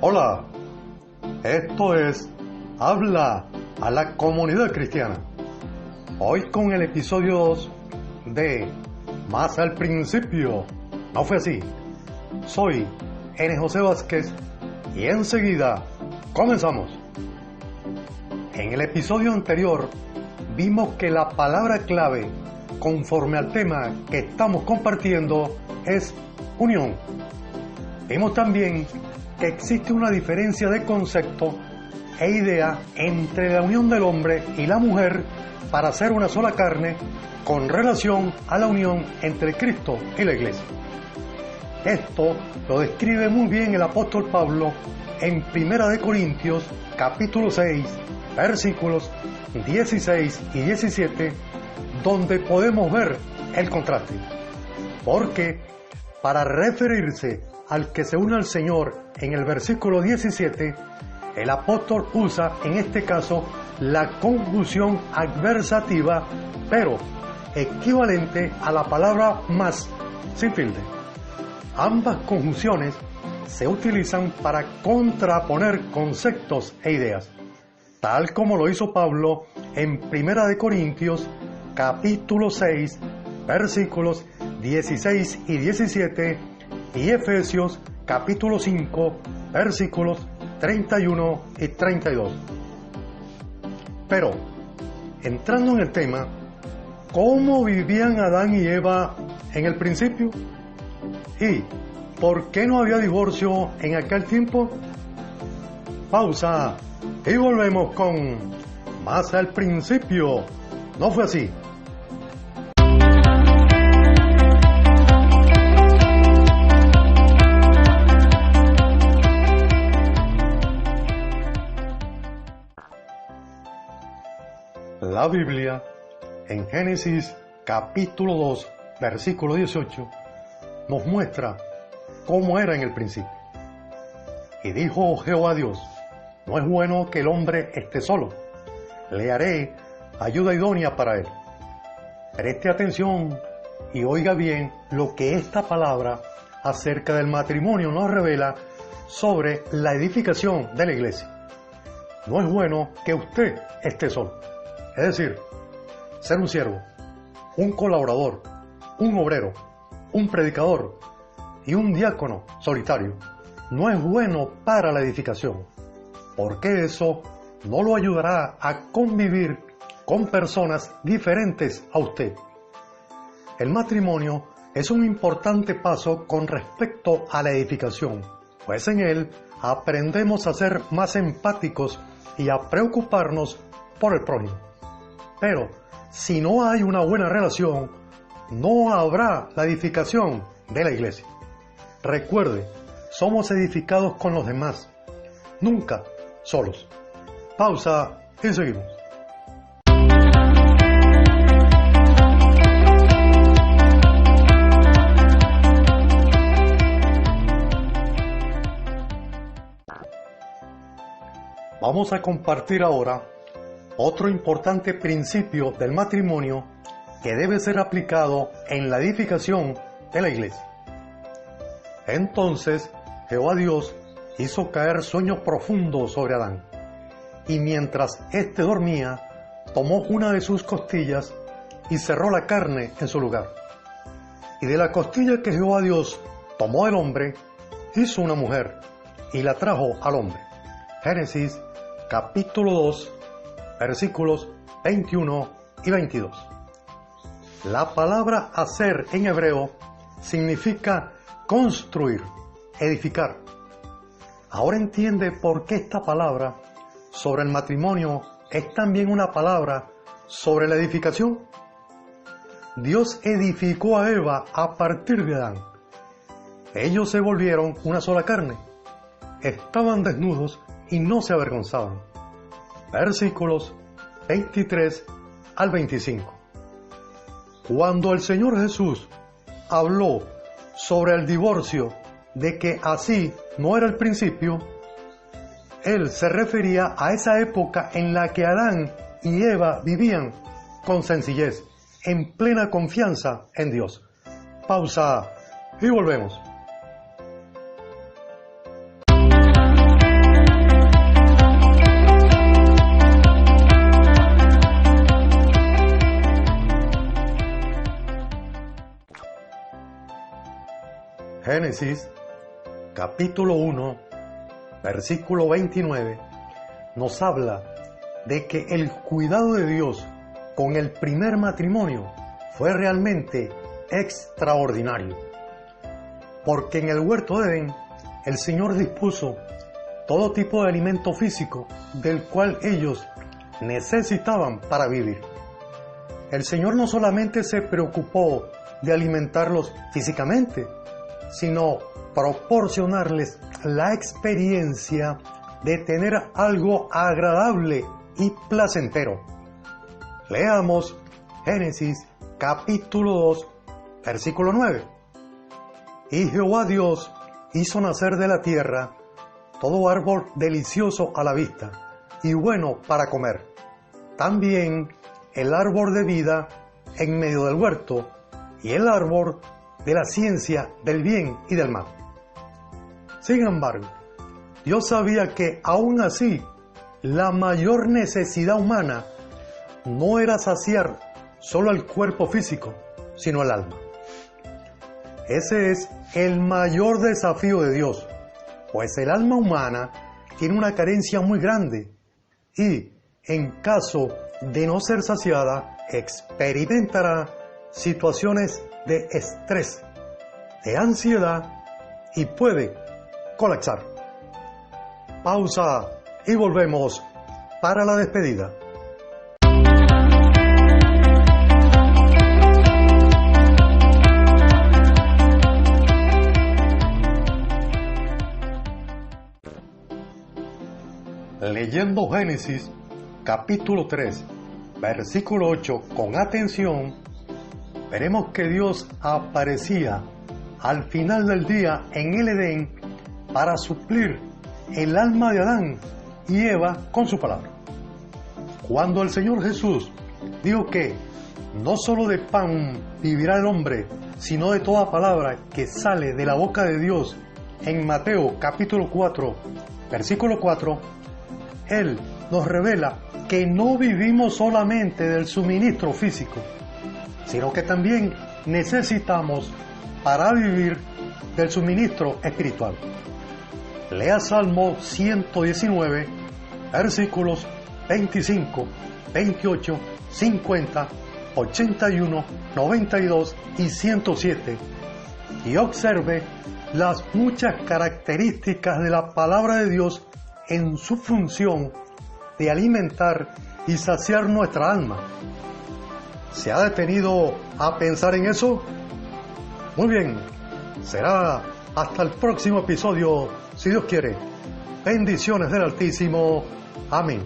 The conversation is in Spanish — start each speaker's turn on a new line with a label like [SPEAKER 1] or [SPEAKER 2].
[SPEAKER 1] Hola, esto es Habla a la Comunidad Cristiana. Hoy con el episodio 2 de Más al Principio. No fue así. Soy N. José Vázquez y enseguida comenzamos. En el episodio anterior vimos que la palabra clave conforme al tema que estamos compartiendo es unión. Vimos también que existe una diferencia de concepto e idea entre la unión del hombre y la mujer para hacer una sola carne con relación a la unión entre Cristo y la Iglesia. Esto lo describe muy bien el apóstol Pablo en 1 Corintios capítulo 6, versículos 16 y 17, donde podemos ver el contraste. Porque para referirse al que se une al Señor en el versículo 17, el apóstol usa en este caso la conjunción adversativa, pero equivalente a la palabra más, sin tilde. Ambas conjunciones se utilizan para contraponer conceptos e ideas, tal como lo hizo Pablo en 1 Corintios capítulo 6, versículos 16 y 17, y Efesios capítulo 5, versículos 31 y 32. Pero, entrando en el tema, ¿cómo vivían Adán y Eva en el principio? ¿Y por qué no había divorcio en aquel tiempo? Pausa y volvemos con Más al Principio. No fue así. La Biblia, en Génesis capítulo 2, versículo 18, nos muestra cómo era en el principio. Y dijo Jehová Dios: no es bueno que el hombre esté solo, le haré ayuda idónea para él. Preste atención y oiga bien lo que esta palabra acerca del matrimonio nos revela sobre la edificación de la iglesia. No es bueno que usted esté solo. Es decir, ser un siervo, un colaborador, un obrero, un predicador y un diácono solitario no es bueno para la edificación, porque eso no lo ayudará a convivir con personas diferentes a usted. El matrimonio es un importante paso con respecto a la edificación, pues en él aprendemos a ser más empáticos y a preocuparnos por el prójimo. Pero si no hay una buena relación, no habrá la edificación de la iglesia. Recuerde, somos edificados con los demás, nunca solos. Pausa y seguimos. Vamos a compartir ahora otro importante principio del matrimonio que debe ser aplicado en la edificación de la iglesia. Entonces Jehová Dios hizo caer sueño profundo sobre Adán, y mientras éste dormía, tomó una de sus costillas y cerró la carne en su lugar. Y de la costilla que Jehová Dios tomó del hombre, hizo una mujer, y la trajo al hombre. Génesis capítulo 2, versículos 21 y 22. La palabra hacer en hebreo significa construir, edificar. Ahora entiende por qué esta palabra sobre el matrimonio es también una palabra sobre la edificación. Dios edificó a Eva a partir de Adán. Ellos se volvieron una sola carne. Estaban desnudos y no se avergonzaban. Versículos 23 al 25. Cuando el Señor Jesús habló sobre el divorcio, de que así no era el principio, Él se refería a esa época en la que Adán y Eva vivían con sencillez, en plena confianza en Dios. Pausa y volvemos. Génesis, capítulo 1, versículo 29, nos habla de que el cuidado de Dios con el primer matrimonio fue realmente extraordinario. Porque en el huerto de Edén, el Señor dispuso todo tipo de alimento físico del cual ellos necesitaban para vivir. El Señor no solamente se preocupó de alimentarlos físicamente, sino proporcionarles la experiencia de tener algo agradable y placentero. Leamos Génesis capítulo 2, versículo 9. Y Jehová Dios hizo nacer de la tierra todo árbol delicioso a la vista y bueno para comer. También el árbol de vida en medio del huerto y el árbol de la ciencia del bien y del mal. Sin embargo, Dios sabía que aún así la mayor necesidad humana no era saciar solo el cuerpo físico, sino el alma. Ese es el mayor desafío de Dios, pues el alma humana tiene una carencia muy grande y, en caso de no ser saciada, experimentará situaciones de estrés, de ansiedad y puede colapsar. Pausa y volvemos para la despedida. Leyendo Génesis capítulo 3, versículo 8 con atención, veremos que Dios aparecía al final del día en el Edén para suplir el alma de Adán y Eva con su palabra. Cuando el Señor Jesús dijo que no solo de pan vivirá el hombre, sino de toda palabra que sale de la boca de Dios, en Mateo capítulo 4, versículo 4, Él nos revela que no vivimos solamente del suministro físico, sino que también necesitamos para vivir del suministro espiritual. Lea Salmo 119, versículos 25, 28, 50, 81, 92 y 107 y observe las muchas características de la palabra de Dios en su función de alimentar y saciar nuestra alma. ¿Se ha detenido a pensar en eso? Muy bien, será hasta el próximo episodio, si Dios quiere. Bendiciones del Altísimo. Amén.